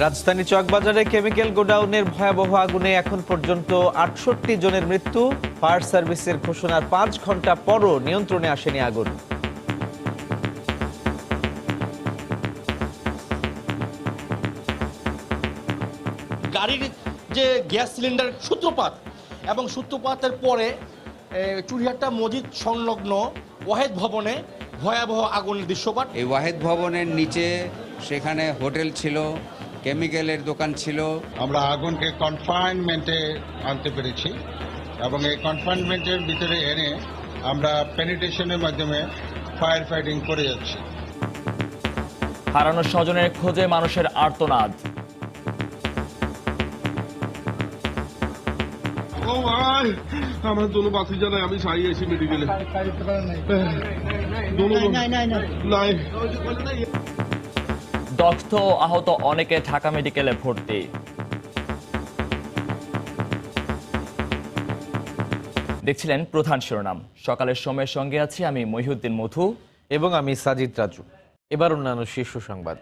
রাজধানী চকবাজারে কেমিক্যাল গোডাউনের ভয়াবহ আগুনে এখন পর্যন্ত ৬৮ জনের মৃত্যু। ফায়ার সার্ভিসের ঘোষণার ৫ ঘন্টা পরও নিয়ন্ত্রণে আসেনি আগুন। গাড়ির যে গ্যাস সিলিন্ডার সূত্রপাত এবং সূত্রপাতের পরে চুরিহাট্টা মসজিদ সংলগ্ন ওয়াহেদ ভবনে ভয়াবহ আগুনের দৃশ্যপাত। এই ওয়াহেদ ভবনের নিচে সেখানে হোটেল ছিল, কেমিক্যালের দোকান ছিল। আমরা আগুনকে কনফাইনমেন্টে আনতে পেরেছি এবং এই কনফাইনমেন্টের ভিতরে এনে আমরা পেনিট্রেশনের মাধ্যমে ফায়ার ফাইটিং করে যাচ্ছি। হারানো স্বজনের খোঁজে মানুষের আর্তনাদ। ও ভাই, আমার জন্য বাসি জানাই, আমি সাই এসি মেডিকেলে নাই। দগ্ধ ও আহত অনেকে ঢাকা মেডিকেলে ভর্তি। দেখছিলেন প্রধান শিরোনাম। সকালের সময়ের সঙ্গে আছি আমি মহিউদ্দিন মধু এবং আমি সাজিদ রাজু। এবার অন্যান্য শীর্ষ সংবাদ।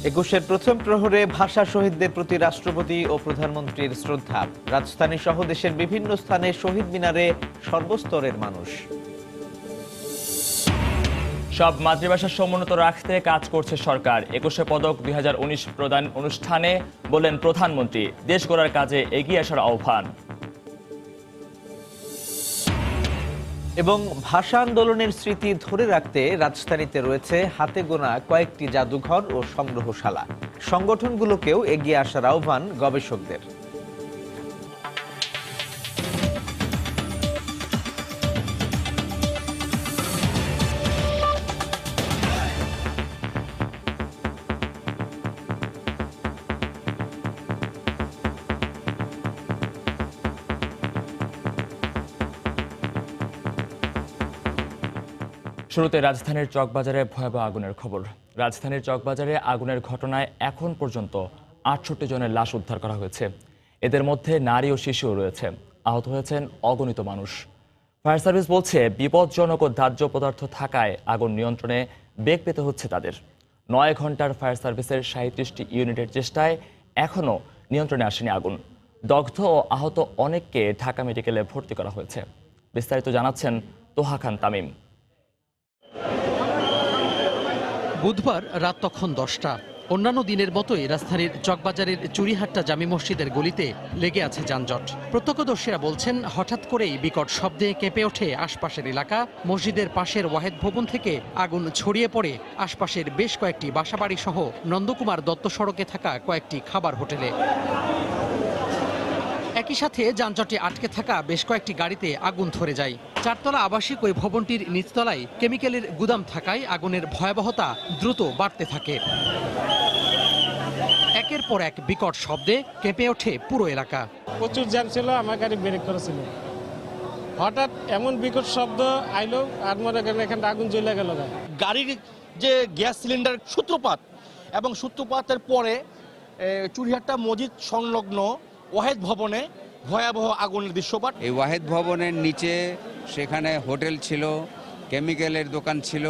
একুশের প্রথম প্রহরে ভাষা শহীদদের প্রতি রাষ্ট্রপতি ও প্রধানমন্ত্রীর শ্রদ্ধা। রাজধানী সহ দেশের বিভিন্ন স্থানে শহীদ মিনারে সর্বস্তরের মানুষ। সব মাতৃভাষা সমুন্নত রাখতে কাজ করছে সরকার। ২১শে পদক ২০১৯ প্রদান অনুষ্ঠানে বললেন প্রধানমন্ত্রী, দেশ গড়ার কাজে এগিয়ে আসার আহ্বান। এবং ভাষা আন্দোলনের স্মৃতি ধরে রাখতে রাজধানীতে রয়েছে হাতে গোনা কয়েকটি জাদুঘর ও সংগ্রহশালা। সংগঠনগুলোকেও এগিয়ে আসার আহ্বান গবেষকদের। শুরুতে রাজধানীর চকবাজারে ভয়াবহ আগুনের খবর। রাজধানীর চকবাজারে আগুনের ঘটনায় এখন পর্যন্ত ৬৮ জনের লাশ উদ্ধার করা হয়েছে। এদের মধ্যে নারী ও শিশুও রয়েছে। আহত হয়েছেন অগণিত মানুষ। ফায়ার সার্ভিস বলছে, বিপজ্জনক ও দাহ্য পদার্থ থাকায় আগুন নিয়ন্ত্রণে বেগ পেতে হচ্ছে তাদের। ৯ ঘন্টার ফায়ার সার্ভিসের ৩৭টি ইউনিটের চেষ্টায় এখনও নিয়ন্ত্রণে আসেনি আগুন। দগ্ধ ও আহত অনেককে ঢাকা মেডিকেলে ভর্তি করা হয়েছে। বিস্তারিত জানাচ্ছেন তোহা খান তামিম। বুধবার রাত তখন ১০টা। অন্যান্য দিনের মতোই রাজধানীর চকবাজারের চুরিহাট্টা জামি মসজিদের গলিতে লেগে আছে যানজট। প্রত্যক্ষদর্শীরা বলছেন, হঠাৎ করেই বিকট শব্দে কেঁপে ওঠে আশপাশের এলাকা। মসজিদের পাশের ওয়াহেদ ভবন থেকে আগুন ছড়িয়ে পড়ে আশপাশের বেশ কয়েকটি বাসাবাড়ি সহ নন্দকুমার দত্ত সড়কে থাকা কয়েকটি খাবার হোটেলে। একই সাথে যানজটে আটকে থাকা বেশ কয়েকটি গাড়িতে আগুন ধরে যায়। ৪ তলা আবাসিক ওই ভবনটির নিচতলায় কেমিক্যালের গুদাম থাকায় আগুনের ভয়াবহতা দ্রুত বাড়তে থাকে। একের পর এক বিকট শব্দে কেঁপে ওঠে পুরো এলাকা। প্রচুর জ্যাম ছিল, আমার গাড়ি ব্রেক করেছিল। হঠাৎ এমন বিকট শব্দ আইলো, আর মনে করেন এখানে আগুন জ্বলে গেল। গাড়ির যে গ্যাস সিলিন্ডার সূত্রপাত এবং সূত্রপাতের পরে চুরিহাট্টা মসজিদ সংলগ্ন ওয়াহেদ ভবনে ভয়াবহ আগুনের দৃশ্যপাত। এই ওয়াহেদ ভবনের নিচে সেখানে হোটেল ছিল, কেমিক্যালের দোকান ছিল।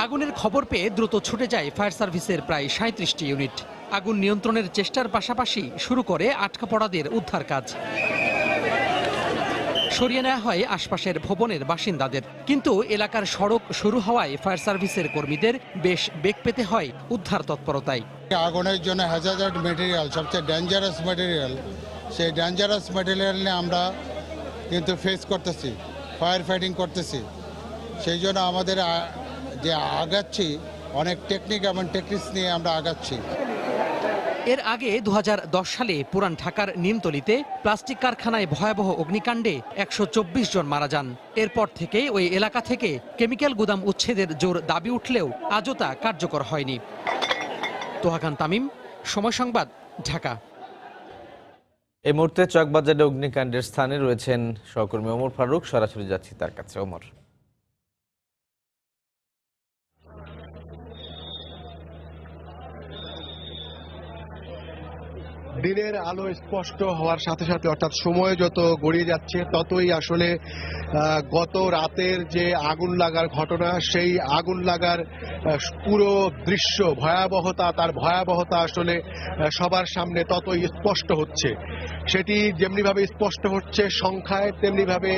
আগুনের খবর পেয়ে দ্রুত ছুটে যায় ফায়ার সার্ভিসের প্রায় ৩৭টি ইউনিট। আগুন নিয়ন্ত্রণের চেষ্টার পাশাপাশি শুরু করে আটকা পড়াদের উদ্ধার কাজ। সরিয়ে নেওয়া হয় আশপাশের ভবনের বাসিন্দাদের। কিন্তু এলাকার সড়ক শুরু হওয়ায় ফায়ার সার্ভিসের কর্মীদের বেশ বেগ পেতে হয় উদ্ধার তৎপরতায়। আগুনের জন্য হ্যাজার্ড ম্যাটেরিয়াল, সবচেয়ে ডেঞ্জারাস ম্যাটেরিয়াল, সেই ডেঞ্জারাস ম্যাটেরিয়াল নিয়ে আমরা কিন্তু ফেস করতেছি, ফায়ার ফাইটিং করতেছি। সেই জন্য আমাদের যে আগাচ্ছি, অনেক টেকনিক এবং টেকনিক্স নিয়ে আমরা আগাচ্ছি। এর আগে ২০১০ সালে পুরান ঢাকার নিমতলিতে প্লাস্টিক কারখানায় ভয়াবহ অগ্নিকাণ্ডে ১২৪ জন মারা যান। এরপর থেকে ওই এলাকা থেকে কেমিক্যাল গুদাম উচ্ছেদের জোর দাবি উঠলেও আজও তা কার্যকর হয়নি। তোহা খান তামিম, সময় সংবাদ, ঢাকা। এই মুহূর্তে চকবাজারে অগ্নিকাণ্ডের স্থানে রয়েছেন সহকর্মী ওমর ফারুক। সরাসরি যাচ্ছি তার কাছে। ওমর। দিনের আলো স্পষ্ট হওয়ার সাথে সাথে অর্থাৎ সময় যত গড়িয়ে যাচ্ছে ততই আসলে গত রাতের যে আগুন লাগার ঘটনা, সেই আগুন লাগার পুরো দৃশ্য তার ভয়াবহতা আসলে সবার সামনে ততই স্পষ্ট হচ্ছে। সেটি যেমনিভাবে স্পষ্ট হচ্ছে সংখ্যায়, তেমনিভাবে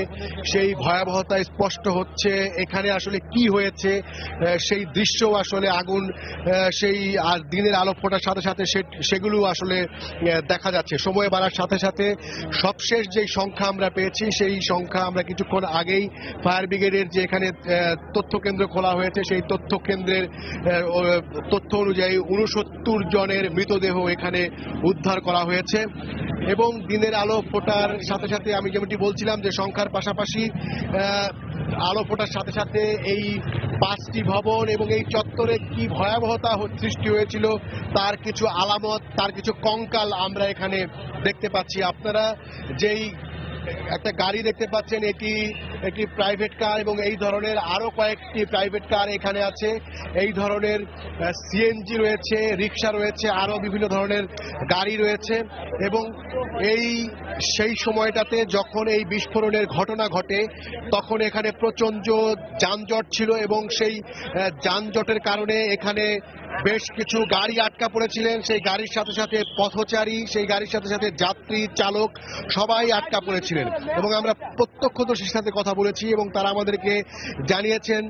সেই ভয়াবহতা স্পষ্ট হচ্ছে এখানে আসলে কি হয়েছে সেই দৃশ্য আসলে আগুন সেই দিনের আলো ফোটার সাথে সাথে সেগুলো আসলে দেখা যাচ্ছে। সময় বাড়ার সাথে সাথে সবশেষ যেই সংখ্যা আমরা পেয়েছি সেই সংখ্যা আমরা কিছুক্ষণ আগেই ফায়ার ব্রিগেডের যে এখানে তথ্য কেন্দ্র খোলা হয়েছে সেই তথ্য কেন্দ্রের তথ্য অনুযায়ী 69 জনের মৃতদেহ এখানে উদ্ধার করা হয়েছে। এবং দিনের আলো ফোটার সাথে সাথে আমি যেমনটি বলছিলাম যে সংখ্যার পাশাপাশি আলো ফোটার সাথে সাথে এই 5টি ভবন এবং এই চত্বরে কি ভয়াবহতা সৃষ্টি হয়েছিল তার কিছু আলামত, তার কিছু কঙ্কাল আমরা এখানে দেখতে পাচ্ছি। আপনারা যেই একটা গাড়ি দেখতে পাচ্ছেন এটি একটি প্রাইভেট কার এবং এই ধরনের আরো কয়েকটি প্রাইভেট কার এখানে আছে। এই ধরনের সিএনজি রয়েছে, রিক্সা রয়েছে, আরো বিভিন্ন ধরনের গাড়ি রয়েছে। এবং সেই সময়টাতে যখন এই বিস্ফোরণের ঘটনা ঘটে তখন এখানে প্রচন্ড যানজট ছিল এবং সেই যানজটের কারণে এখানে বেশ কিছু গাড়ি আটকা পড়েছিলেন। সেই গাড়ির সাথে সাথে পথচারী, সেই গাড়ির সাথে সাথে যাত্রী, চালক সবাই আটকা পড়েছিলেন। এবং আমরা প্রত্যক্ষদর্শীর সাথে কথা বলেছি এবং তারা আমাদেরকে জানিয়েছেন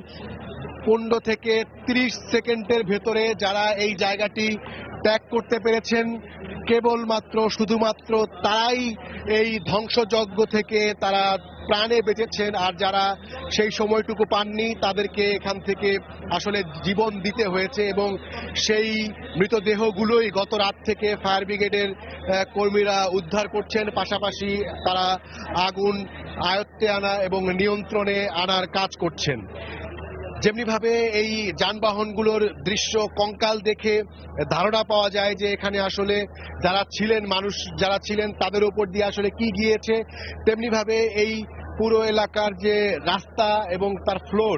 15 থেকে 30 সেকেন্ডের ভেতরে যারা এই জায়গাটি ত্যাগ করতে পেরেছেন শুধুমাত্র তারাই এই ধ্বংসযজ্ঞ থেকে তারা প্রাণে বেঁচেছেন। আর যারা সেই সময়টুকু পাননি তাদেরকে এখান থেকে আসলে জীবন দিতে হয়েছে। এবং সেই মৃতদেহগুলোই গত রাত থেকে ফায়ার ব্রিগেডের কর্মীরা উদ্ধার করছেন, পাশাপাশি তারা আগুন আয়ত্তে আনা এবং নিয়ন্ত্রণে আনার কাজ করছেন। যেমনিভাবে এই যানবাহনগুলোর দৃশ্য কঙ্কাল দেখে ধারণা পাওয়া যায় যে এখানে আসলে মানুষ যারা ছিলেন তাদের উপর দিয়ে আসলে কি গিয়েছে, তেমনিভাবে এই পুরো এলাকার যে রাস্তা এবং তার ফ্লোর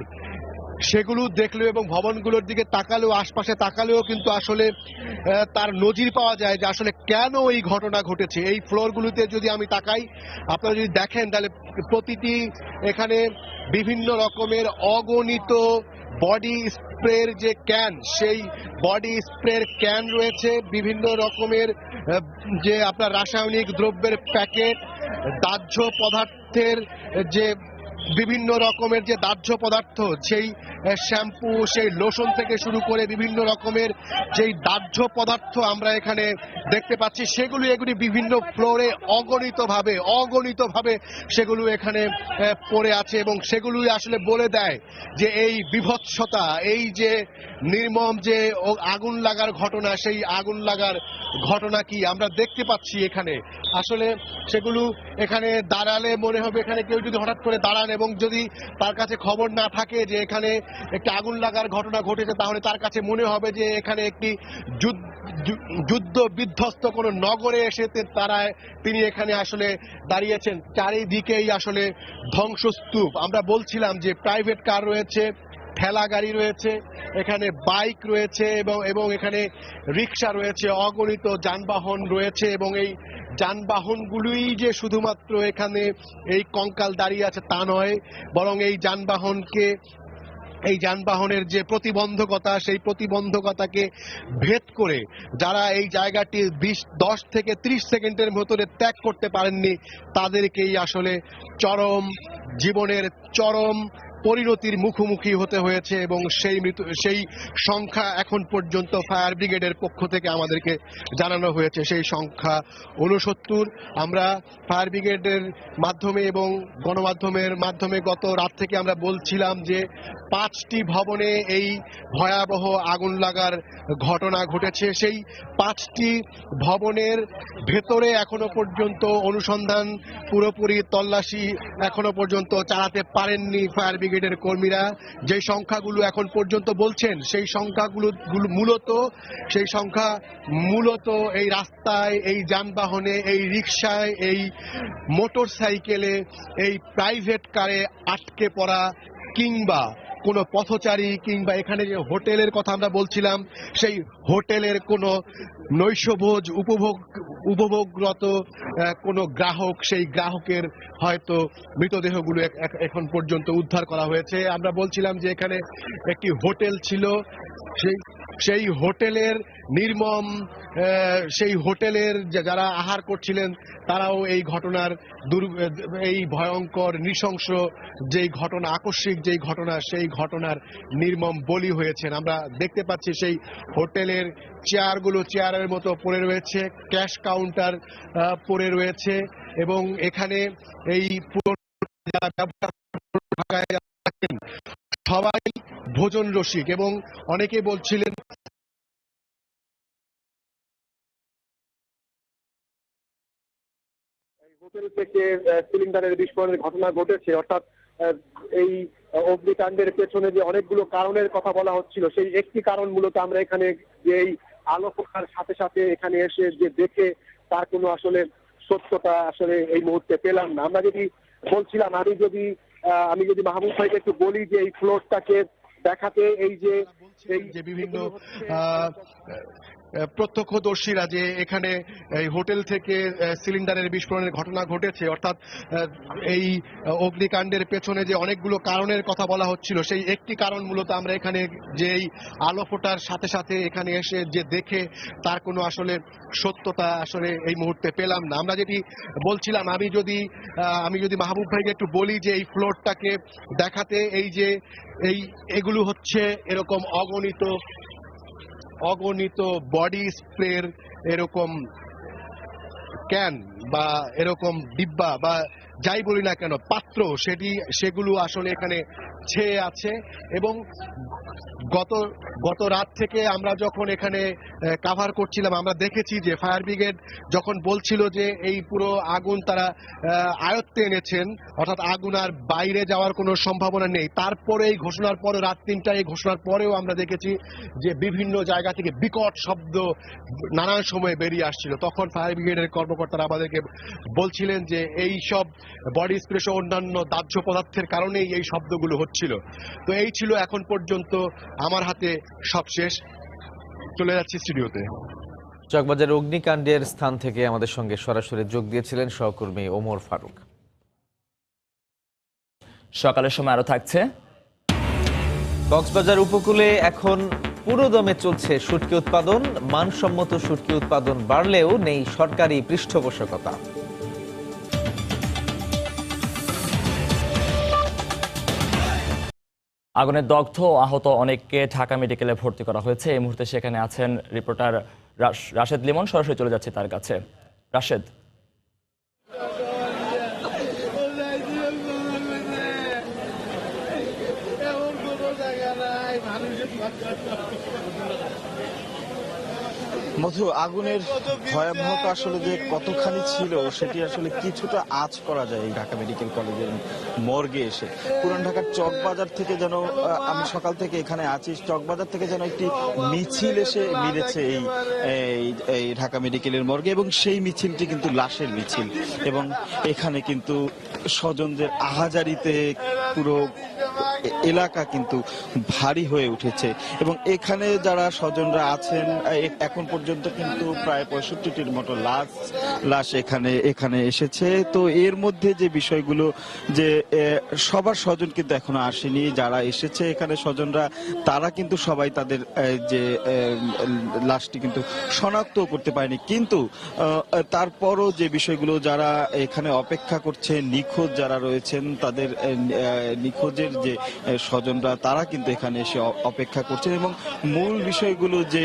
সেগুলো দেখলেও এবং ভবনগুলোর দিকে তাকালেও, আশপাশে তাকালেও কিন্তু আসলে তার নজির পাওয়া যায় যে আসলে কেন এই ঘটনা ঘটেছে। এই ফ্লোরগুলোতে যদি আমি তাকাই, আপনারা যদি দেখেন তাহলে প্রতিটি এখানে বিভিন্ন রকমের অগণিত বডি স্প্রের যে ক্যান, সেই বডি স্প্রের ক্যান রয়েছে, বিভিন্ন রকমের যে আপনার রাসায়নিক দ্রব্যের প্যাকেট, দাহ্য পদার্থের যে বিভিন্ন রকমের যে দাহ্য পদার্থ, সেই শ্যাম্পু, সেই লোশন থেকে শুরু করে বিভিন্ন রকমের যেই দাহ্য পদার্থ আমরা এখানে দেখতে পাচ্ছি এগুলি বিভিন্ন ফ্লোরে অগণিতভাবে সেগুলো এখানে পড়ে আছে। এবং সেগুলোই আসলে বলে দেয় যে এই বিভৎসতা, এই যে নির্মম যে আগুন লাগার ঘটনা, সেই আগুন লাগার ঘটনা কি আমরা দেখতে পাচ্ছি এখানে। আসলে সেগুলো এখানে দাঁড়ালে মনে হবে, এখানে কেউ যদি হঠাৎ করে দাঁড়ান এবং যদি তার কাছে খবর না থাকে যে এখানে একটি আগুন লাগার ঘটনা ঘটেছে, তাহলে তার কাছে মনে হবে যে এখানে একটি যুদ্ধ বিধ্বস্ত কোনো নগরে এসে তিনি এখানে আসলে দাঁড়িয়েছেন। চারিদিকেই আসলে ধ্বংসস্তূপ। আমরা বলছিলাম যে প্রাইভেট কার রয়েছে, ঠেলা গাড়ি রয়েছে, এখানে বাইক রয়েছে এবং এখানে রিক্সা রয়েছে, অগণিত যানবাহন রয়েছে। এবং এই যানবাহনগুলোই যে শুধুমাত্র এখানে এই কঙ্কাল দাঁড়িয়ে আছে তা নয়, বরং এই যানবাহনের যে প্রতিবন্ধকতা, সেই প্রতিবন্ধকতাকে ভেদ করে যারা এই জায়গাটি 10 থেকে 30 সেকেন্ডের ভেতরে ত্যাগ করতে পারেননি তাদেরকেই আসলে জীবনের চরম পরিণতির মুখোমুখি হতে হয়েছে। এবং সেই সংখ্যা এখন পর্যন্ত ফায়ার ব্রিগেডের পক্ষ থেকে আমাদেরকে জানানো হয়েছে, সেই সংখ্যা 69। আমরা ফায়ার ব্রিগেডের মাধ্যমে এবং গণমাধ্যমের মাধ্যমে গত রাত থেকে আমরা বলছিলাম যে 5টি ভবনে এই ভয়াবহ আগুন লাগার ঘটনা ঘটেছে। সেই 5টি ভবনের ভেতরে এখনো পর্যন্ত অনুসন্ধান, পুরোপুরি তল্লাশি এখনো পর্যন্ত চালাতে পারেননি ফায়ার ব্রিগেডের কর্মীরা। যে সংখ্যাগুলো এখন পর্যন্ত বলছেন সেই সংখ্যাগুলো মূলত এই রাস্তায়, এই যানবাহনে, এই রিকশায়, এই মোটর সাইকেলে, এই প্রাইভেট কারে আটকে পড়া কিংবা কোনো পথচারী কিংবা এখানে যে হোটেলের কথা আমরা বলছিলাম সেই হোটেলের কোনো নৈশভোজ উপভোগরত কোনো গ্রাহক, সেই গ্রাহকের হয়তো মৃতদেহগুলো এখন পর্যন্ত উদ্ধার করা হয়েছে। আমরা বলছিলাম যে এখানে একটি হোটেল ছিল, সেই হোটেলের নির্মম, সেই হোটেলের যারা আহার করছিলেন তারাও এই ঘটনার এই ভয়ঙ্কর নৃশংস যেই ঘটনা, আকস্মিক যেই ঘটনা, সেই ঘটনার নির্মম বলি হয়েছেন। আমরা দেখতে পাচ্ছি সেই হোটেলের চেয়ারগুলো চেয়ারের মতো পড়ে রয়েছে, ক্যাশ কাউন্টার পড়ে রয়েছে এবং এখানে এই পুরো সবাই ভোজন রসিক এবং অনেকে বলছিলেন হোটেল থেকে সিলিন্ডারের বিস্ফোরণের ঘটনা ঘটেছে, অর্থাৎ এই অগ্নিকাণ্ডের পেছনে যে অনেকগুলো কারণের কথা বলা হচ্ছিল, সেই একটি কারণ মূলত আমরা এখানে যে এই আলো ফোটার সাথে সাথে এখানে এসে যে দেখে তার কোনো আসলে সত্যতা আসলে এই মুহূর্তে পেলাম না। আমরা যদি বলছিলাম, আমি যদি মাহবুব ভাইকে একটু বলি যে এই ফ্লোরটাকে দেখাতে, এই যে বিভিন্ন প্রত্যক্ষদর্শীরা যে এখানে এই হোটেল থেকে সিলিন্ডারের বিস্ফোরণের ঘটনা ঘটেছে, অর্থাৎ এই অগ্নিকাণ্ডের পেছনে যে অনেকগুলো কারণের কথা বলা হচ্ছিল, সেই একটি কারণ মূলত আমরা এখানে যে এই আলো ফোটার সাথে সাথে এখানে এসে যে দেখে তার কোনো আসলে সত্যতা আসলে এই মুহূর্তে পেলাম না। আমরা যেটি বলছিলাম, আমি যদি মাহবুব ভাইকে একটু বলি যে এই ফ্লোরটাকে দেখাতে, এগুলো হচ্ছে এরকম অগণিত বডি স্প্রের এরকম ক্যান বা এরকম ডিব্বা বা যাই বলি না কেন পাত্র, সেগুলো আসলে এখানে ছেয়ে আছে। এবং গত রাত থেকে আমরা যখন এখানে কাভার করছিলাম, আমরা দেখেছি যে ফায়ার ব্রিগেড যখন বলছিল যে এই পুরো আগুন তারা আয়ত্তে এনেছেন, অর্থাৎ আগুন আর বাইরে যাওয়ার কোনো সম্ভাবনা নেই, তারপরে এই ঘোষণার পরে রাত 3টায় এই ঘোষণার পরেও আমরা দেখেছি যে বিভিন্ন জায়গা থেকে বিকট শব্দ নানান সময় বেরিয়ে আসছিল। তখন ফায়ার ব্রিগেডের কর্মকর্তারা আমাদেরকে বলছিলেন যে এই সব বডি স্প্রে সহ অন্যান্য দাহ্য পদার্থের কারণেই এই শব্দগুলো হচ্ছিল। তো এই ছিল এখন পর্যন্ত আমার হাতে সবশেষ। চলে যাচ্ছি স্টুডিওতে। চকবাজার অগ্নিকাণ্ডের স্থান থেকে আমাদের সঙ্গে সরাসরি যোগ দিয়েছিলেন সহকর্মী ওমর ফারুক। সকালের সময় আরো থাকছে, কক্সবাজার উপকূলে এখন পুরোদমে চলছে শুটকি উৎপাদন। মানসম্মত শুটকি উৎপাদন বাড়লেও নেই সরকারি পৃষ্ঠপোষকতা। আগুনে দগ্ধ ও আহত অনেককে ঢাকা মেডিকেলে ভর্তি করা হয়েছে। এই মুহূর্তে সেখানে আছেন রিপোর্টার রাশেদ লিমন, সরাসরি চলে যাচ্ছে তার কাছে। রাশেদ, মধু, আগুনের ভয়াবহতা আসলে যে কতখানি ছিল সেটি আসলে কিছুটা আঁচ করা যায় এই ঢাকা মেডিকেল কলেজের মর্গে এসে। পুরান ঢাকার চকবাজার থেকে যেন, আমি সকাল থেকে এখানে আছি, চকবাজার থেকে যেন একটি মিছিল এসে মিলেছে এই ঢাকা মেডিকেলের মর্গে, এবং সেই মিছিলটি কিন্তু লাশের মিছিল। এবং এখানে কিন্তু স্বজনদের আহাজারিতে পুরো এলাকা কিন্তু ভারী হয়ে উঠেছে। এবং এখানে যারা স্বজনরা আছেন, এখন পর্যন্ত কিন্তু প্রায় 65টির মতো লাশ এখানে এসেছে। তো এর মধ্যে যে বিষয়গুলো, যে সবার স্বজন কিন্তু এখনো আসেনি, যারা এসেছে এখানে স্বজনরা, তারা কিন্তু সবাই তাদের যে লাশটি কিন্তু শনাক্ত করতে পারেনি। কিন্তু তারপরও যে বিষয়গুলো, যারা এখানে অপেক্ষা করছে, নিখোঁজ যারা রয়েছেন, তাদের নিখোঁজের যে স্বজনরা, তারা কিন্তু এখানে এসে অপেক্ষা করছেন। এবং মূল বিষয়গুলো, যে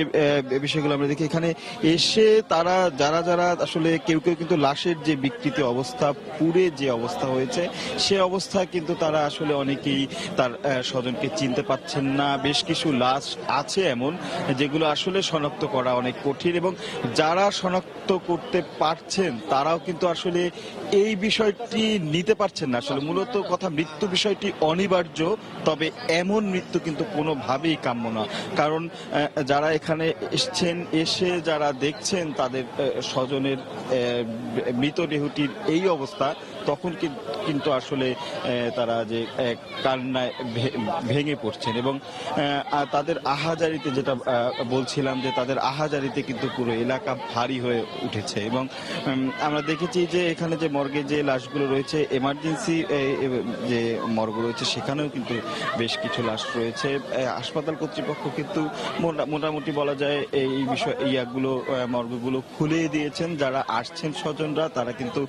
বিষয়গুলো আমরা দেখি এখানে এসে, তারা যারা আসলে কেউ কিন্তু লাশের যে বিকৃত অবস্থা, পুড়ে যে অবস্থা হয়েছে, সে অবস্থায় কিন্তু তারা আসলে অনেকেই তার স্বজনকে চিনতে পারছেন না। বেশ কিছু লাশ আছে এমন যেগুলো আসলে শনাক্ত করা অনেক কঠিন, এবং যারা শনাক্ত করতে পারছেন তারাও কিন্তু আসলে এই বিষয়টি নিতে পারছেন না। আসলে মূলত কথা, মৃত্যু বিষয়টি অনিবার্য, তবে এমন মৃত্যু কিন্তু কোনোভাবেই কাম্য না। কারণ যারা এখানে এসছেন, এসে যারা দেখছেন তাদের স্বজনের মৃতদেহটির এই অবস্থা, তখন কিন্তু আসলে তারা যে কান্নায় ভেঙে পড়ছেন এবং তাদের আহাজারিতে, যেটা বলছিলাম যে তাদের আহাজারিতে কিন্তু পুরো এলাকা ভারী হয়ে উঠেছে। এবং আমরা দেখেছি যে এখানে যে মর্গে যে লাশগুলো রয়েছে, এমার্জেন্সি যে মর্গ রয়েছে সেখানেও কিন্তু বেশ কিছু লাশ রয়েছে। হাসপাতাল কর্তৃপক্ষ কিন্তু মোটামুটি বলা যায় এই বিষয় মর্গগুলো খুলে দিয়েছেন। যারা আসছেন স্বজনরা তারা কিন্তু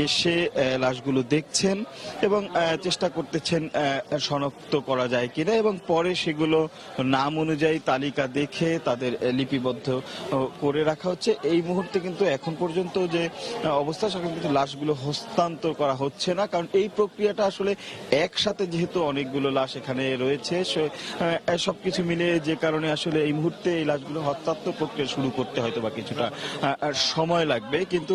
এসে লাশগুলো দেখছেন এবং চেষ্টা করতেছেন শনাক্ত করা যায় কিনা, এবং পরে সেগুলো নাম অনুযায়ী তালিকা দেখে তাদের লিপিবদ্ধ করে রাখা হচ্ছে। এই মুহূর্তে কিন্তু এখন পর্যন্ত যে অবস্থা, সেখানে কিন্তু লাশগুলো হস্তান্তর করা হচ্ছে না, কারণ এই প্রক্রিয়াটা আসলে একসাথে যেহেতু অনেকগুলো লাশ এখানে রয়েছে, সবকিছু মিলে যে কারণে আসলে এই মুহূর্তে এই লাশগুলো হস্তান্তর প্রক্রিয়া শুরু করতে হয়তো বা কিছুটা সময় লাগবে। কিন্তু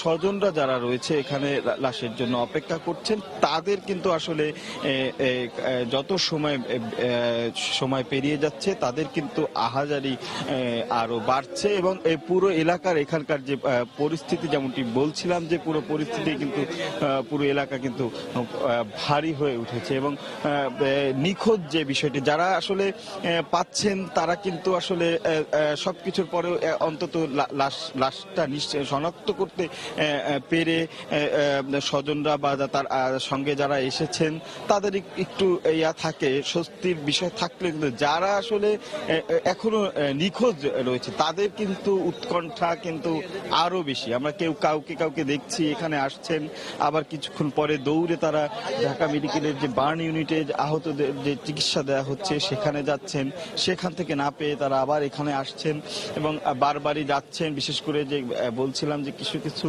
স্বজনরা যারা রয়েছে এখানে লাশের জন্য অপেক্ষা করছেন, তাদের কিন্তু আসলে যত সময় পেরিয়ে যাচ্ছে তাদের কিন্তু আহাজারি আরো বাড়ছে এবং এই পুরো এলাকার এখানকার যে পরিস্থিতি, যেমনটি বলছিলাম যে পুরো পরিস্থিতি কিন্তু পুরো এলাকা কিন্তু ভারী হয়ে উঠেছে। এবং নিখোঁজ যে বিষয়টি, যারা আসলে পাচ্ছেন তারা কিন্তু আসলে সবকিছুর পরেও অন্তত লাশটা শনাক্ত করতে পেরে স্বজনরা বা তার সঙ্গে যারা এসেছেন তাদের একটু থাকে, স্বস্তির বিষয় থাকলে কিন্তু যারা আসলে এখনো নিখোঁজ রয়েছে তাদের কিন্তু উৎকণ্ঠা কিন্তু আরো বেশি। আমরা কাউকে দেখছি এখানে আসছেন, আবার কিছুক্ষণ পরে দৌড়ে তারা ঢাকা মেডিকেলের যে বার্ন ইউনিটে আহতদের যে চিকিৎসা দেওয়া হচ্ছে সেখানে যাচ্ছেন, সেখান থেকে না পেয়ে তারা আবার এখানে আসছেন এবং বারবারই যাচ্ছেন। বিশেষ করে যে বলছিলাম যে কিছু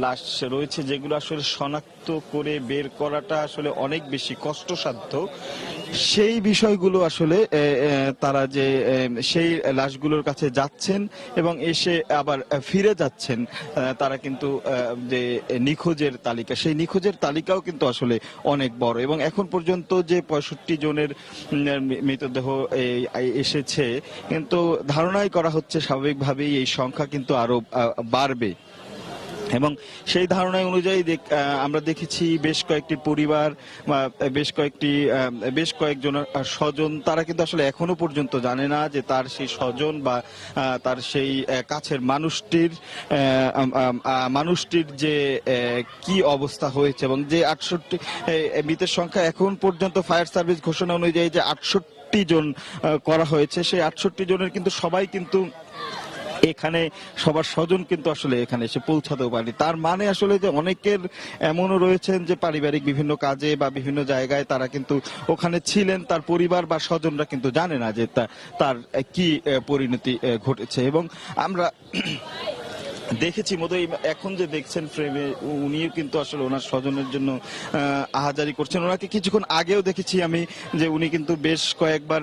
লাশ রয়েছে যেগুলো আসলে শনাক্ত করে বের করাটা আসলে অনেক বেশি কষ্টসাধ্য, সেই বিষয়গুলো আসলে তারা যে সেই লাশগুলোর কাছে যাচ্ছেন এবং এসে আবার ফিরে যাচ্ছেন, তারা কিন্তু যে নিখোঁজের তালিকা, সেই নিখোঁজের তালিকাও কিন্তু আসলে অনেক বড়। এবং এখন পর্যন্ত যে 65 জনের মৃতদেহ এসেছে, কিন্তু ধারণাই করা হচ্ছে স্বাভাবিকভাবেই এই সংখ্যা কিন্তু আরো বাড়বে। এবং সেই ধারণা অনুযায়ী আমরা দেখেছি বেশ কয়েকটি পরিবার বা বেশ কয়েকজন স্বজন, তারা কিন্তু আসলে এখনো পর্যন্ত জানে না যে তার সেই স্বজন বা তার সেই কাছের মানুষটির যে কি অবস্থা হয়েছে। এবং যে 68 মৃতের সংখ্যা এখন পর্যন্ত ফায়ার সার্ভিস ঘোষণা অনুযায়ী যে 68 জন করা হয়েছে, সেই 68 জনের কিন্তু সবাই কিন্তু এখানে সবার স্বজন কিন্তু আসলে এখানে এসে পৌঁছাতেও পারেনি। তার মানে আসলে যে অনেকের এমনও রয়েছেন যে পারিবারিক বিভিন্ন কাজে বা বিভিন্ন জায়গায় তারা কিন্তু ওখানে ছিলেন, তার পরিবার বা স্বজনরা কিন্তু জানে না যে তার কি পরিণতি ঘটেছে। এবং আমরা দেখেছি মতোই এখন যে দেখছেন ফ্রেমে, উনিও কিন্তু আসলে ওনার স্বজনের জন্য আহাজারি করছেন। ওনাকে কিছুক্ষণ আগেও দেখেছি আমি যে উনি কিন্তু বেশ কয়েকবার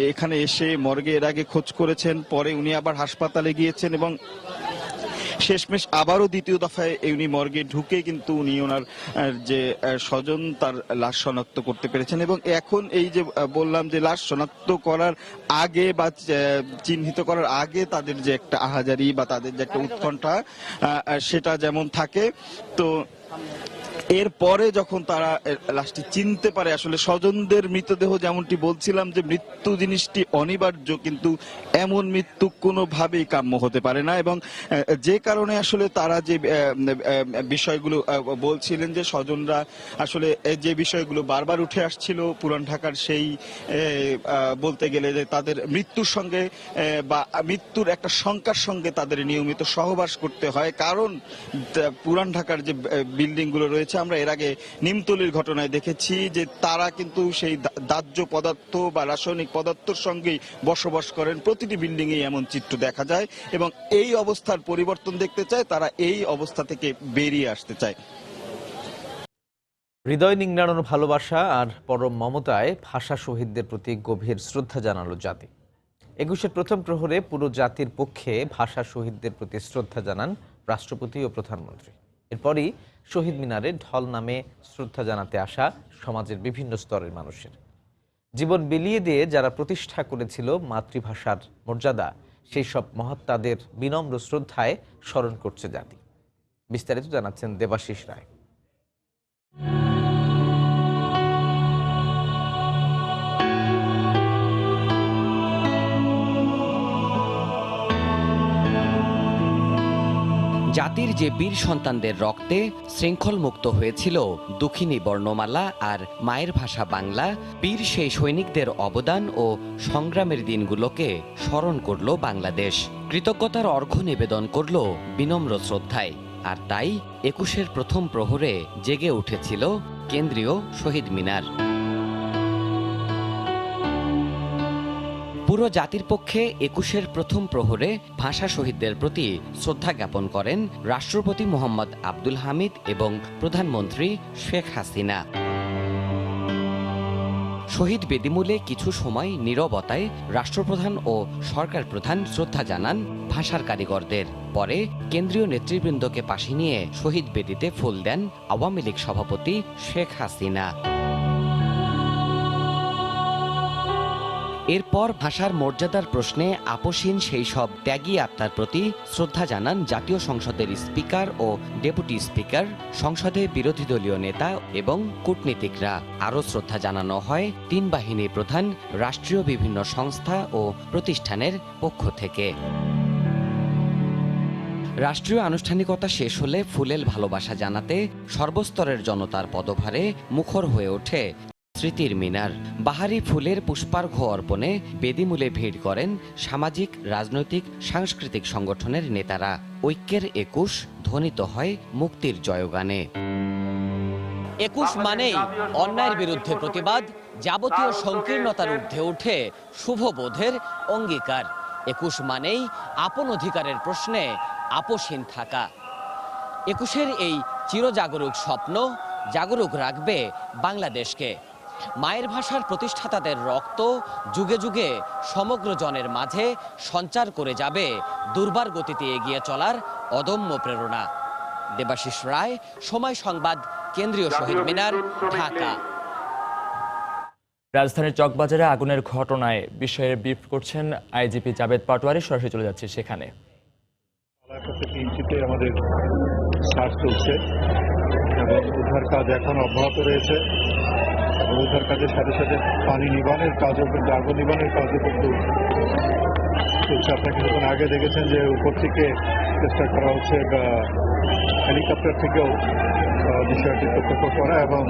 এখানে এসে মর্গে এর আগে খোঁজ করেছেন, পরে উনি আবার হাসপাতালে গিয়েছেন এবং শেষমেশ আবারও দ্বিতীয় দফায় উনি মর্গে ঢুকে কিন্তু উনি ওনার যে স্বজন তার লাশ শনাক্ত করতে পেরেছেন। এবং এখন এই যে বললাম যে লাশ শনাক্ত করার আগে বা চিহ্নিত করার আগে তাদের যে একটা আহাজারি বা তাদের যে একটা উৎকণ্ঠা, সেটা যেমন থাকে, তো এরপরে যখন তারা লাশটি চিনতে পারে, আসলে স্বজনদের মৃতদেহ যেমনটি বলছিলাম যে মৃত্যু জিনিসটি অনিবার্য, কিন্তু এমন মৃত্যু কোনোভাবেই কাম্য হতে পারে না। এবং যে কারণে আসলে তারা যে বিষয়গুলো বলছিলেন যে স্বজনরা আসলে যে বিষয়গুলো বারবার উঠে আসছিল পুরান ঢাকার, সেই বলতে গেলে যে তাদের মৃত্যুর সঙ্গে বা মৃত্যুর একটা শঙ্কার সঙ্গে তাদের নিয়মিত সহবাস করতে হয়। কারণ পুরান ঢাকার যে বিল্ডিং গুলো রয়েছে, আমরা এর আগে নিমতলির ঘটনায় দেখেছি যে তারা কিন্তু সেই দাহ্য পদার্থ বা রাসায়নিক পদার্থের সঙ্গেই বসবাস করেন। প্রতিটি বিল্ডিং এ এমন চিত্র দেখা যায় এবং এই অবস্থার পরিবর্তন দেখতে চায়, তারা এই অবস্থা থেকে বেরিয়ে আসতে চায়। হৃদয় নিংড়ানোর ভালোবাসা আর পরম মমতায় ভাষা শহীদদের প্রতি গভীর শ্রদ্ধা জানালো জাতি। 21-এর প্রথম প্রহরে পুরো জাতির পক্ষে ভাষা শহীদদের প্রতি শ্রদ্ধা জানান রাষ্ট্রপতি ও প্রধানমন্ত্রী। এরপরই শহীদ মিনারে ঢল নামে শ্রদ্ধা জানাতে আসা সমাজের বিভিন্ন স্তরের মানুষের। জীবন বিলিয়ে দিয়ে যারা প্রতিষ্ঠা করেছিল মাতৃভাষার মর্যাদা, সেই সব মহাত্মাদের বিনম্র শ্রদ্ধায় স্মরণ করছে জাতি। বিস্তারিত জানাচ্ছেন দেবাশিস রায়। জাতির যে বীর সন্তানদের রক্তে শৃঙ্খল মুক্ত হয়েছিল দুঃখিনী বর্ণমালা আর মায়ের ভাষা বাংলা, বীর সেই সৈনিকদের অবদান ও সংগ্রামের দিনগুলোকে স্মরণ করল বাংলাদেশ। কৃতজ্ঞতার অর্ঘ্য নিবেদন করল বিনম্র শ্রদ্ধায়। আর তাই ২১-এর প্রথম প্রহরে জেগে উঠেছিল কেন্দ্রীয় শহীদ মিনার। পুরো জাতির পক্ষে ২১-এর প্রথম প্রহরে ভাষা শহীদদের প্রতি শ্রদ্ধা জ্ঞাপন করেন রাষ্ট্রপতি মোহাম্মদ আব্দুল হামিদ এবং প্রধানমন্ত্রী শেখ হাসিনা। শহীদ বেদিমূলে কিছু সময় নীরবতায় রাষ্ট্রপ্রধান ও সরকার প্রধান শ্রদ্ধা জানান ভাষার কারিগরদের। পরে কেন্দ্রীয় নেতৃবৃন্দকে পাশে নিয়ে শহীদ বেদিতে ফুল দেন আওয়ামী লীগ সভাপতি শেখ হাসিনা। এরপর ভাষার মর্যাদার প্রশ্নে আপোষহীন সেই সব ত্যাগী আত্মার প্রতি শ্রদ্ধা জানান জাতীয় সংসদের স্পিকার ও ডেপুটি স্পিকার, সংসদে বিরোধী দলীয় নেতা এবং কূটনীতিকরা। আরও শ্রদ্ধা জানানো হয় ৩ বাহিনীর প্রধান, রাষ্ট্রীয় বিভিন্ন সংস্থা ও প্রতিষ্ঠানের পক্ষ থেকে। রাষ্ট্রীয় আনুষ্ঠানিকতা শেষ হলে ফুলেল ভালোবাসা জানাতে সর্বস্তরের জনতার পদভারে মুখর হয়ে ওঠে স্মৃতির মিনার। বাহারি ফুলের পুষ্পার্ঘ্য অর্পণে বেদিমূলে ভিড় করেন সামাজিক, রাজনৈতিক, সাংস্কৃতিক সংগঠনের নেতারা। ঐক্যের ২১ ধ্বনিত হয় মুক্তির জয়গানে। ২১ মানেই অন্যায়ের বিরুদ্ধে প্রতিবাদ, যাবতীয় সংকীর্ণতার ঊর্ধ্বে উঠে শুভবোধের অঙ্গীকার। ২১ মানেই আপন অধিকারের প্রশ্নে আপোষহীন থাকা। ২১-এর এই চিরজাগরুক স্বপ্ন জাগরুক রাখবে বাংলাদেশকে। মায়ের ভাষার প্রতিষ্ঠাতাদের রক্ত যুগে যুগে সমগ্র জনের মাঝে সঞ্চার করে যাবে দুর্বার গতিতে এগিয়ে চলার অদম্য প্রেরণা। দেবাশিস রায়, সময় সংবাদ, কেন্দ্রীয় শহীদ মিনার, ঢাকা। রাজধানীর চকবাজারে আগুনের ঘটনায় বিষয়ে ব্রিফ করছেন আইজিপি জাবেদ পাটোয়ারি। সরাসরি চলে যাচ্ছে সেখানে। আমাদের সার্চ চলছে এবং উদ্ধার কাজ এখন অব্যাহত রয়েছে এবং উদ্ধার কাজের সাথে সাথে পানি নিবানের কাজও কিন্তু, আগুন নিবানের কাজও কিন্তু চলছে। আপনারা কিছুক্ষণ আগে দেখেছেন যে উপর থেকে চেষ্টা করা হচ্ছে হেলিকপ্টার থেকেও বিষয়টি প্রত্যক্ষ করা এবং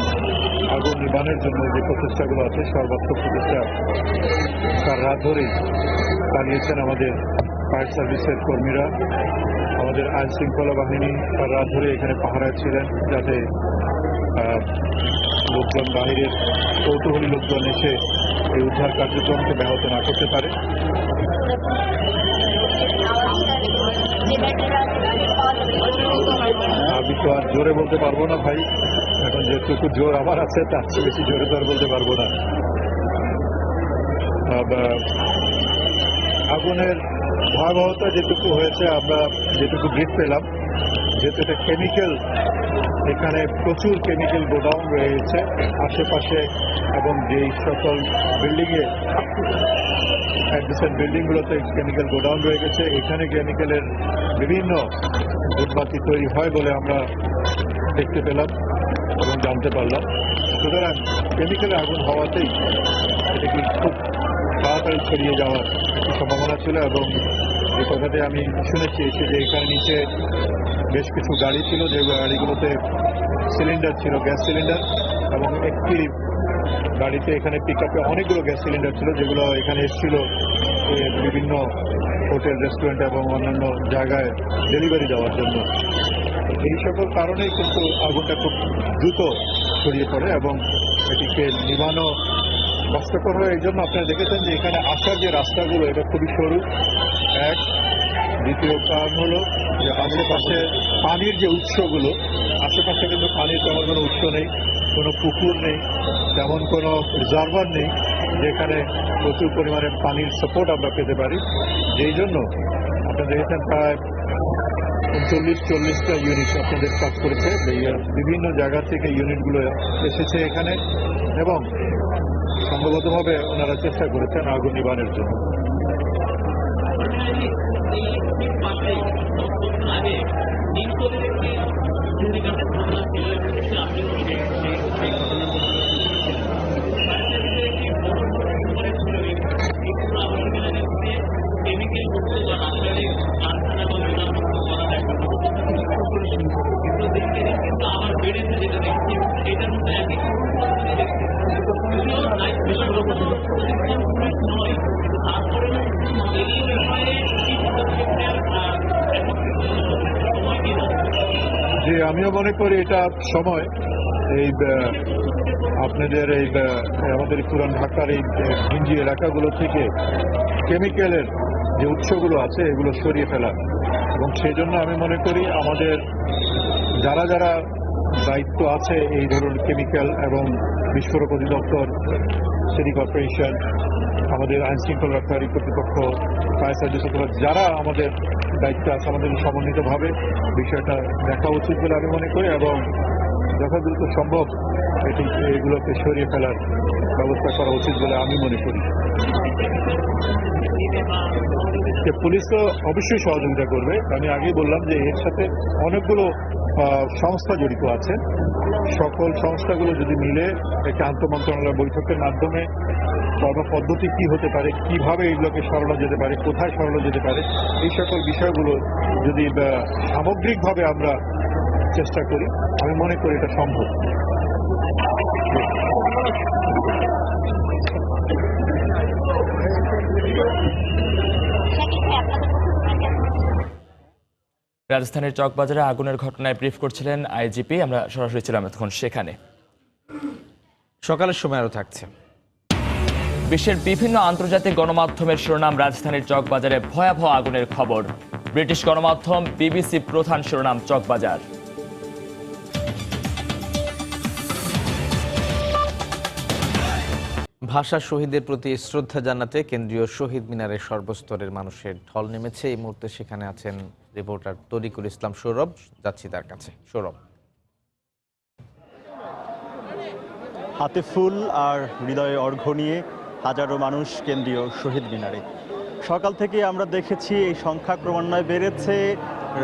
আগুন নিবানের জন্য যে প্রচেষ্টাগুলো আছে সর্বাত্মক প্রচেষ্টা তার রাত ধরেই চালিয়েছেন আমাদের ফায়ার সার্ভিসের কর্মীরা। আমাদের আইন শৃঙ্খলা বাহিনী তার রাত ধরে এখানে পাহারায় ছিলেন যাতে লোকজন, বাহিরের কৌতূহলী লোকজন এসে এই উদ্ধার কার্যক্রমকে ব্যাহত না করতে পারে। আমি তো আর জোরে বলতে পারবো না ভাই, এখন যেটুকু জোর আমার আছে তার চেয়ে বেশি জোরে তো আর বলতে পারবো না। আগুনের ভয়াবহতা যেটুকু হয়েছে, আমরা যেটুকু ব্রিফ পেলাম, যেহেতু এটা কেমিক্যাল, এখানে প্রচুর কেমিক্যাল গোডাউন রয়েছে আশেপাশে এবং যেই সকল বিল্ডিংয়ে অ্যাডজেসেন্ট বিল্ডিংগুলোতে কেমিক্যাল গোডাউন রয়ে গেছে, এখানে কেমিক্যালের বিভিন্ন উৎপাতি তৈরি হয় বলে আমরা দেখতে পেলাম এবং জানতে পারলাম। সুতরাং কেমিক্যালে আগুন হওয়াতেই এটাকে খুব তাড়াতাড়ি ছড়িয়ে যাওয়ার সম্ভাবনা ছিল এবং যে কথাটি আমি শুনেছি যে এখানে নিচে বেশ কিছু গাড়ি ছিল, যে গাড়িগুলোতে সিলিন্ডার ছিল, গ্যাস সিলিন্ডার, এবং একটি গাড়িতে এখানে পিকআপে অনেকগুলো গ্যাস সিলিন্ডার ছিল যেগুলো এখানে এসেছিল বিভিন্ন হোটেল, রেস্টুরেন্ট এবং অন্যান্য জায়গায় ডেলিভারি দেওয়ার জন্য। এই সকল কারণেই কিন্তু আগুনটা খুব দ্রুত ছড়িয়ে পড়ে এবং এটিকে নিভানো কষ্টকর হয়। এই জন্য আপনারা দেখেছেন যে এখানে আসার যে রাস্তাগুলো এটা খুবই সরু। এক, দ্বিতীয় কারণ হলো যে আশেপাশে পানির যে উৎসগুলো, আশেপাশে কিন্তু পানির তেমন কোনো উৎস নেই, কোনো পুকুর নেই, তেমন কোনো রিজার্ভার নেই যেখানে প্রচুর পরিমাণে পানির সাপোর্ট আমরা পেতে পারি। যেই জন্য আপনারা দেখেছেন প্রায় 39-40টা ইউনিট আপনাদের কাজ করেছে। বিভিন্ন জায়গা থেকে ইউনিটগুলো এসেছে এখানে এবং সম্ভবতভাবে ওনারা চেষ্টা করেছেন আগুন নিবারণের জন্য। যে আমিও মনে করি এটা সময় এই আপনাদের এই আমাদের পুরান ঢাকার এই ঘিঞ্জি এলাকাগুলো থেকে কেমিক্যালের যে উৎসগুলো আছে এগুলো সরিয়ে ফেলা, এবং সেই জন্য আমি মনে করি আমাদের যারা যারা দায়িত্ব আছে এই ধরুন কেমিক্যাল এবং বিস্ফোরক অধিদপ্তর, সিটি কর্পোরেশন, আমাদের আইন শৃঙ্খলা রক্ষাকারী কর্তৃপক্ষ, ফায়ার সার্ভিস অথবা যারা আমাদের দায়িত্ব আছে আমাদের সমন্বিতভাবে বিষয়টা দেখা উচিত বলে আমি মনে করি এবং যত দ্রুত সম্ভব এগুলোকে সরিয়ে ফেলার ব্যবস্থা করা উচিত বলে আমি মনে করি। পুলিশ তো অবশ্যই সহযোগিতা করবে। আমি আগেই বললাম যে এর সাথে অনেকগুলো সংস্থা জড়িত আছে। সকল সংস্থাগুলো যদি মিলে একটা আন্তঃমন্ত্রণালয় বৈঠকের মাধ্যমে কর্মপদ্ধতি কি হতে পারে, কিভাবে এগুলোকে সরানো যেতে পারে, কোথায় সরানো যেতে পারে, এই সকল বিষয়গুলো যদি সামগ্রিকভাবে আমরা চেষ্টা করি আমি মনে করি এটা সম্ভব। রাজধানীর চকবাজারে আগুনের ঘটনায় ব্রিফ করছিলেন আইজিপি। আমরা সরাসরি ছিলাম এতক্ষণ সেখানে। সকালের সময় আরও থাকছে। বিশ্বের বিভিন্ন আন্তর্জাতিক গণমাধ্যমের শিরোনাম রাজধানীর চকবাজারে ভয়াবহ আগুনের খবর। ব্রিটিশ গণমাধ্যম বিবিসি প্রধান শিরোনাম চকবাজার। ভাষা শহীদের প্রতি শ্রদ্ধা জানাতে কেন্দ্রীয় শহীদ মিনারে সর্বস্তরের মানুষের ঢল নেমেছে। এই মুহূর্তে সেখানে আছেন রিপোর্টার তরিকুল ইসলাম সৌরভ, যাচ্ছি তার কাছে। সৌরভ, হাতে ফুল আর হৃদয়ে অর্ঘ্য নিয়ে হাজারো মানুষ কেন্দ্রীয় শহীদ মিনারে। সকাল থেকে আমরা দেখেছি এই সংখ্যা ক্রমান্বয়ে বেড়েছে।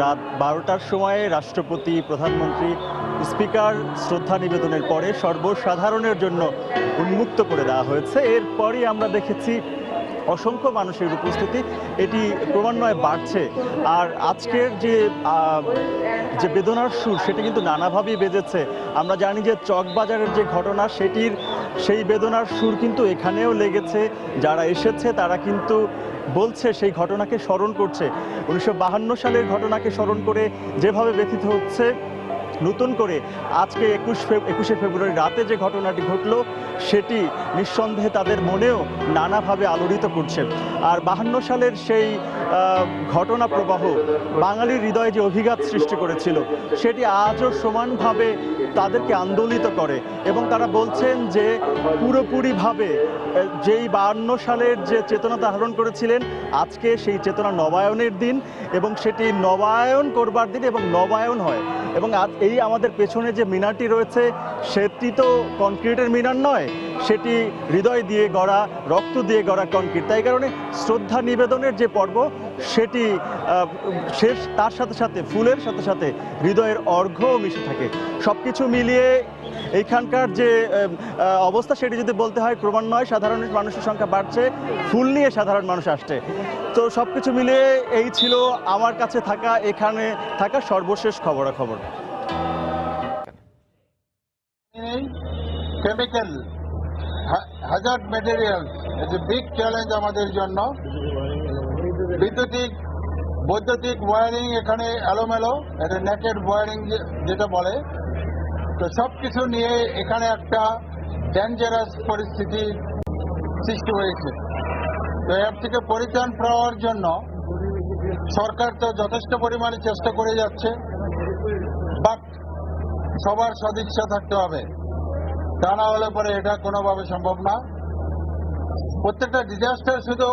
রাত 12টার সময়ে রাষ্ট্রপতি, প্রধানমন্ত্রী, স্পিকার শ্রদ্ধা নিবেদনের পরে সর্বসাধারণের জন্য উন্মুক্ত করে দেওয়া হয়েছে। এরপরই আমরা দেখেছি অসংখ্য মানুষের উপস্থিতি, এটি ক্রমান্বয়ে বাড়ছে। আর আজকের যে বেদনার সুর সেটি কিন্তু নানাভাবেই বেজেছে। আমরা জানি যে চকবাজারের যে ঘটনা সেই বেদনার সুর কিন্তু এখানেও লেগেছে। যারা এসেছে তারা কিন্তু বলছে সেই ঘটনাকে স্মরণ করছে। 1952 সালের ঘটনাকে স্মরণ করে যেভাবে ব্যথিত হচ্ছে, নতুন করে আজকে 21শে ফেব্রুয়ারি রাতে যে ঘটনাটি ঘটল সেটি নিঃসন্দেহে তাদের মনেও নানাভাবে আলোড়িত করছে। আর 52 সালের সেই ঘটনা প্রবাহ বাঙালির হৃদয়ে যে অভিঘাত সৃষ্টি করেছিল সেটি আজও সমানভাবে তাদেরকে আন্দোলিত করে, এবং তারা বলছেন যে পুরোপুরিভাবে যেই 52 সালের যে চেতনা ধারণ করেছিলেন আজকে সেই চেতনা নবায়নের দিন, এবং সেটি নবায়ন করবার দিন এবং নবায়ন হয়। এবং আজ এই আমাদের পেছনে যে মিনারটি রয়েছে সেটি তো কনক্রিটের মিনার নয়, সেটি হৃদয় দিয়ে গড়া, রক্ত দিয়ে গড়া কনক্রিট। তাই কারণে শ্রদ্ধা নিবেদনের যে পর্ব সেটি শেষ, তার সাথে সাথে ফুলের সাথে সাথে হৃদয়ের অর্ঘ্যও মিশে থাকে। সব কিছু মিলিয়ে এইখানকার যে অবস্থা সেটি যদি বলতে হয় ক্রমান্বয়ে সাধারণ মানুষের সংখ্যা বাড়ছে, ফুল নিয়ে সাধারণ মানুষ আসছে। তো সব কিছু মিলিয়ে এই ছিল আমার কাছে থাকা এখানে থাকা সর্বশেষ খবরাখবর। Chemical Hazard material is a big challenge আমাদের জন্য। বৈদ্যুতিক ওয়ারিং এখানে এলোমেলো, এটা নেকেড ওয়ারিং যেটা বলে। তো সব কিছু নিয়ে এখানে একটা ডেঞ্জারাস পরিস্থিতি সৃষ্টি হয়েছে। তো এর থেকে পরিত্রাণ পাওয়ার জন্য সরকার তো যথেষ্ট পরিমাণে চেষ্টা করে যাচ্ছে, বাট সবার সদিচ্ছা থাকতে হবে, তা না হলে পরে এটা কোনোভাবে সম্ভব না। প্রত্যেকটা ডিজাস্টার শুধু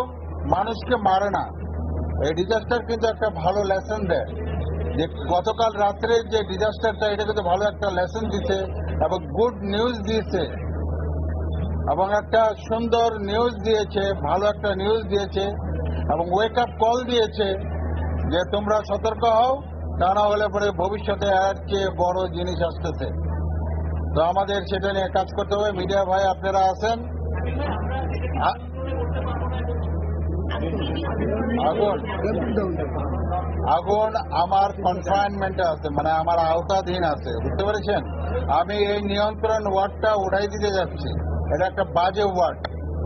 মানুষকে মারে না, এই ডিজাস্টার কিন্তু একটা ভালো লেসন দেয় যে গতকাল রাত্রে যে ডিজাস্টারটা, এটা কিন্তু ভালো একটা লেসন দিছে এবং গুড নিউজ দিয়েছে এবং একটা সুন্দর নিউজ দিয়েছে, ভালো একটা নিউজ দিয়েছে এবং ওয়েক আপ কল দিয়েছে যে তোমরা সতর্ক হও, তা না হলে পরে ভবিষ্যতে এর চেয়ে বড় জিনিস আসতেছে। তো আমাদের সেটা নিয়ে কাজ করতে হবে। মিডিয়া ভাই আপনারা আছেন। আগুন আমার কনফাইনমেন্টে আছে, মানে আমার আওতাধীন আছে, বুঝতে পেরেছেন? আমি এই নিয়ন্ত্রণ ওয়ার্ডটা উঠাই দিতে যাচ্ছি। এটা একটা বাজে ওয়ার্ড,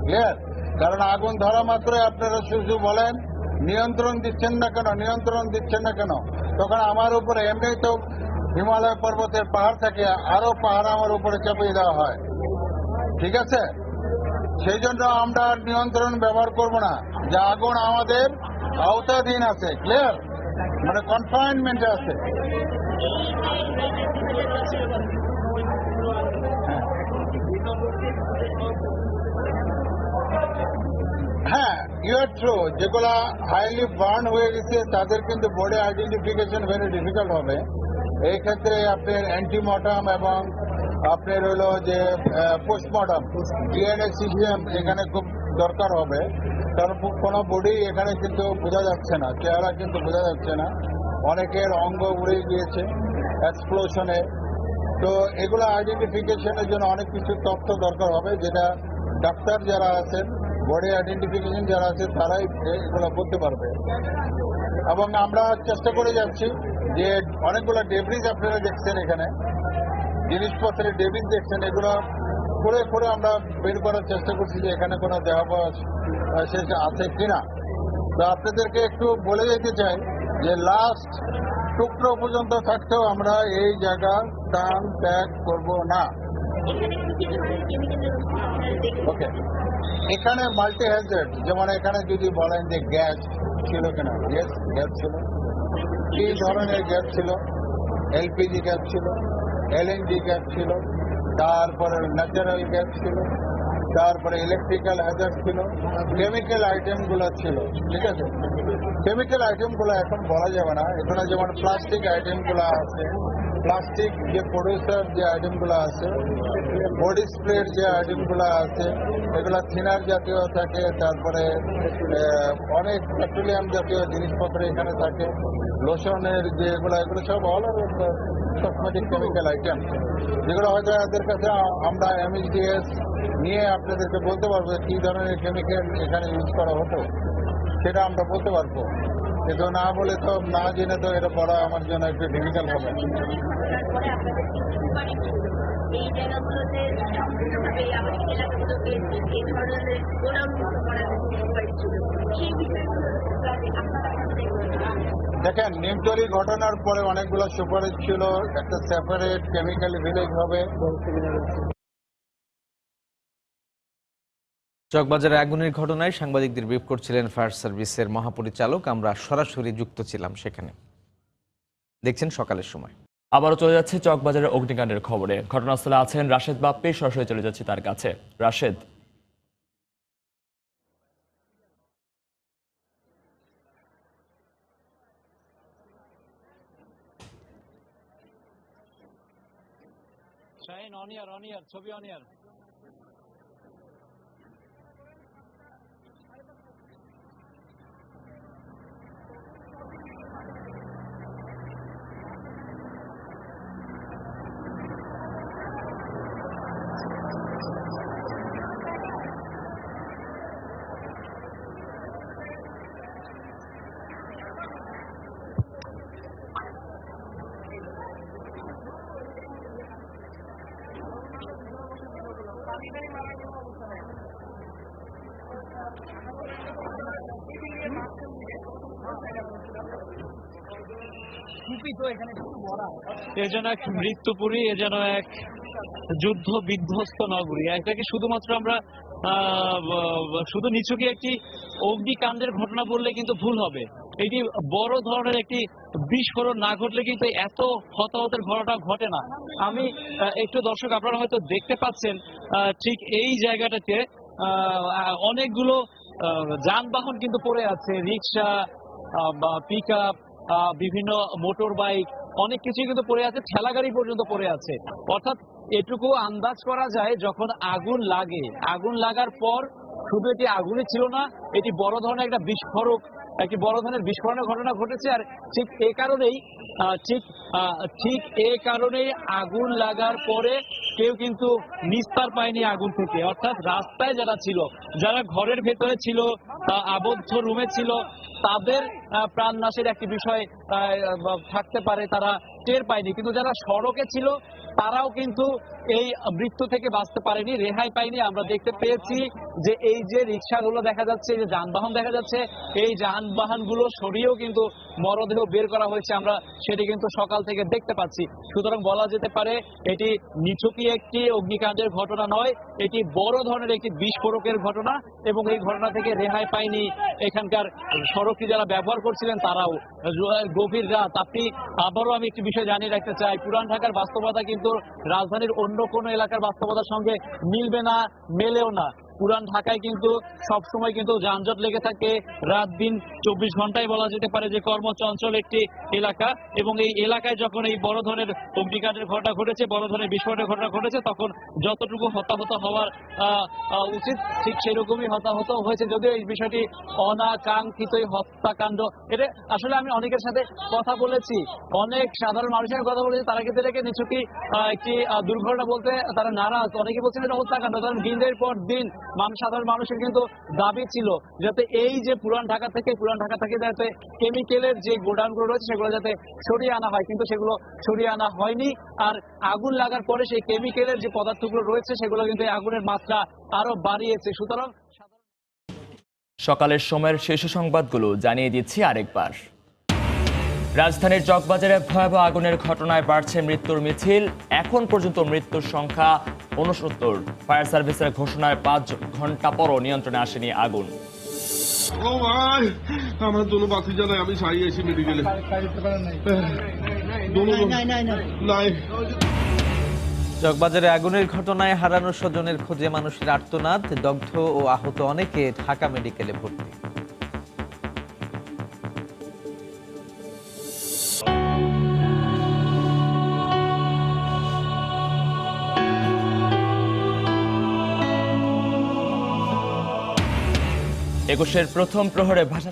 ক্লিয়ার? কারণ আগুন ধরা মাত্র আপনারা শুধু বলেন নিয়ন্ত্রণ দিচ্ছেন না কেন, নিয়ন্ত্রণ দিচ্ছেন না কেন। তখন আমার উপরে এমনি তো হিমালয় পর্বতের পাহাড় থাকে, আরো পাহাড় আমার উপরে চাপিয়ে দেওয়া হয়, ঠিক আছে? সেই জন্য আমরা নিয়ন্ত্রণ ব্যবহার করব না, যে আগুন আমাদের আওতাধীন আছে, ক্লিয়ার? মানে কনফাইনমেন্টে আছে। হ্যাঁ, ইউ আর ট্রু। যেগুলা হাইলি বার্ন হয়ে গেছে তাদের কিন্তু বডি আইডেন্টিফিকেশন ভেরি ডিফিকাল্ট হবে। এই ক্ষেত্রে আপনার অ্যান্টিমর্টাম এবং আপনার হলো যে পোস্টমর্টম, ডিএনএ, সিজিএম এখানে খুব দরকার হবে। কারণ কোনো বডি এখানে কিন্তু বোঝা যাচ্ছে না, চেহারা কিন্তু বোঝা যাচ্ছে না, অনেকের অঙ্গ উড়ে গিয়েছে এক্সপ্লোশনে। তো এগুলো আইডেন্টিফিকেশনের জন্য অনেক কিছু তথ্য দরকার হবে, যেটা ডাক্তার যারা আছেন, বডি আইডেন্টিফিকেশন যারা আছে, তারাই এগুলো করতে পারবে। এবং আমরা চেষ্টা করে যাচ্ছি যে অনেকগুলো ডেব্রিজ আপনারা দেখছেন, এখানে জিনিসপত্রের ডেব্রিজ দেখছেন, এগুলো করে করে আমরা বের করার চেষ্টা করছি যে এখানে কোনো দেহাবশেষ আছে কিনা। তো আপনাদেরকে একটু বলে দিতে চাই যে লাস্ট টুকরো পর্যন্ত থাকতেও আমরা এই জায়গা স্থান ত্যাগ করব না। ওকে, এখানে মাল্টি হ্যাজার্ড, যেমন এখানে যদি বলেন যে গ্যাস ছিল কিনা, গ্যাস ছিল, কি ধরনের গ্যাস ছিল? এলপিজি গ্যাস ছিল, এলএনজি গ্যাস ছিল, তারপরে ন্যাচারাল গ্যাস ছিল, তারপরে ইলেকট্রিক্যাল হ্যাজার্ড ছিল, কেমিক্যাল আইটেমগুলো ছিল, ঠিক আছে? কেমিক্যাল আইটেমগুলো এখন বলা যাবে না। এখানে যেমন প্লাস্টিক আইটেমগুলো আছে, প্লাস্টিক যে প্রডিউসার যে আইটেমগুলো আছে, বডি স্প্রের যে আইটেমগুলো আছে, এগুলো থিনার জাতীয় থাকে, তারপরে অনেক পেট্রোলিয়াম জাতীয় জিনিসপত্র এখানে থাকে, লোশনের যে এগুলো সব all over cosmetic chemical item, যেগুলো হয়তো এদের কাছে আমরা এমএইচডিএস নিয়ে আপনাদেরকে বলতে পারবো কি ধরনের কেমিক্যাল এখানে ইউজ করা হতো, সেটা আমরা বলতে পারবো। কিন্তু না বলে তো, না জেনে তো এটা পড়া আমার জন্য একটু ডিফিকাল্ট হবে। দেখেন, নিমতলী ঘটনার পরে অনেকগুলো সুপারিশ ছিল, একটা সেপারেট কেমিক্যাল ভিলেজ হবে। চকবাজারে আগুনের ঘটনায় সাংবাদিকদের ব্রিফ করছিলেন ফায়ার সার্ভিসের মহাপরিচালক। আমরা সরাসরি যুক্ত ছিলাম সেখানে। দেখছেন সকালের সময়। আবারও চলে যাচ্ছে চকবাজারের অগ্নিকাণ্ডের খবরে। ঘটনাস্থলে আছেন রাশেদ বাপ্পি, সরাসরি চলে যাচ্ছি তার কাছে। রাশেদ, ছবি অনিয়ার। এ যেন এক মৃত্যুপুরী, এ যেন এক যুদ্ধ বিধ্বস্ত নগরী। এটাকে শুধুমাত্র আমরা শুধু নিছকে একটি অগ্নিকাণ্ডের ঘটনা বললে কিন্তু ভুল হবে। এটি বড় ধরনের একটি বিস্ফোরণ না ঘটলে কিন্তু এত হতাহতের ঘটনা ঘটে না। আমি একটু, দর্শক আপনারা হয়তো দেখতে পাচ্ছেন, ঠিক এই জায়গাটাতে অনেকগুলো যানবাহন কিন্তু পড়ে আছে, রিক্সা বা পিকআপ, বিভিন্ন মোটর বাইক অনেক কিছুই কিন্তু পড়ে আছে, ঠেলা গাড়ি পর্যন্ত পড়ে আছে। অর্থাৎ এটুকু আন্দাজ করা যায় যখন আগুন লাগে, আগুন লাগার পর শুধু এটি আগুনই ছিল না, এটি বড় ধরনের একটা বিস্ফোরক, একটি বড় ধরনের বিস্ফোরণের ঘটনা ঘটেছে। আর ঠিক এই কারণেই ঠিক এই কারণেই আগুন লাগার পরে কেউ কিন্তু নিস্তার পায়নি আগুন থেকে। অর্থাৎ রাস্তায় যারা ছিল, যারা ঘরের ভেতরে ছিল, আবদ্ধ রুমে ছিল, তাদের প্রাণনাশের একটি বিষয় থাকতে পারে, তারা টের পায়নি। কিন্তু যারা সড়কে ছিল তারাও কিন্তু এই মৃত্যু থেকে বাঁচতে পারেনি, রেহাই পায়নি। আমরা দেখতে পেয়েছি যে এই যে রিক্সাগুলো দেখা যাচ্ছে, যে যানবাহন দেখা যাচ্ছে, এই যানবাহনগুলো সরিয়েও কিন্তু মরদেহ বের করা হয়েছে, আমরা সেটি কিন্তু সকাল থেকে দেখতে পাচ্ছি। সুতরাং বলা যেতে পারে এটি নিছকই একটি অগ্নিকাণ্ডের ঘটনা নয়, এটি বড় ধরনের একটি বিস্ফোরকের ঘটনা, এবং এই ঘটনা থেকে রেহাই পায়নি এখানকার সড়কটি যারা ব্যবহার করছিলেন তারাও। গভীর রাত, আবারও আমি একটি বিষয় জানিয়ে রাখতে চাই, পুরান ঢাকার বাস্তবতা কিন্তু রাজধানীর অন্য কোনো এলাকার বাস্তবতার সঙ্গে মিলবে না, মেলেও না। পুরান ঢাকায় কিন্তু সবসময় কিন্তু যানজট লেগে থাকে, রাত দিন 24 ঘন্টায় বলা যেতে পারে যে কর্মচঞ্চল একটি এলাকা। এবং এই এলাকায় যখন এই বড় ধরনের অগ্নিকাণ্ডের ঘটনা ঘটেছে, বড় ধরনের বিস্ফোরণের ঘটনা ঘটেছে, তখন যতটুকু হতাহত হওয়ার উচিত ঠিক সেরকমই হতাহত হয়েছে। যদিও এই বিষয়টি অনাকাঙ্ক্ষিত হত্যাকাণ্ড, এটা আসলে আমি অনেকের সাথে কথা বলেছি, অনেক সাধারণ মানুষের কথা বলেছি, তারা কিন্তু এটাকে নিছকই একটি দুর্ঘটনা বলতে তারা নারাজ। অনেকে বলছেন এটা হত্যাকাণ্ড, কারণ দিনের পর দিন সাধারণ মানুষের কিন্তু দাবি ছিল যাতে এই যে পুরান ঢাকা থেকে যাতে কেমিক্যালের যে গোডাউনগুলো রয়েছে সেগুলো যাতে সরিয়ে আনা হয়, কিন্তু সেগুলো সরিয়ে আনা হয়নি। আর আগুন লাগার পরে সেই কেমিক্যালের যে পদার্থগুলো রয়েছে সেগুলো কিন্তু আগুনের মাত্রা আরো বাড়িয়েছে। সুতরাং সকালের সময়ের শীর্ষ সংবাদগুলো জানিয়ে দিচ্ছি আরেকবার। রাজধানীর চকবাজারে ভয়াবহ আগুনের ঘটনায় বাড়ছে মৃত্যুর মিছিল। এখন পর্যন্ত মৃত্যুর সংখ্যা 69। ফায়ার সার্ভিসের ঘোষণায় 5 ঘন্টা পরও নিয়ন্ত্রণে আসেনি আগুন। ও ভাই, আমার দোনো বাতি জ্বালায় আমি সাই আছি মেডিকেলে। নাই চকবাজারে আগুনের ঘটনায় হারানো স্বজনের খোঁজে মানুষের আর্তনাদ, দগ্ধ ও আহত অনেকে ঢাকা মেডিকেলে ভর্তি। একুশের প্রথম প্রহরে ভাষা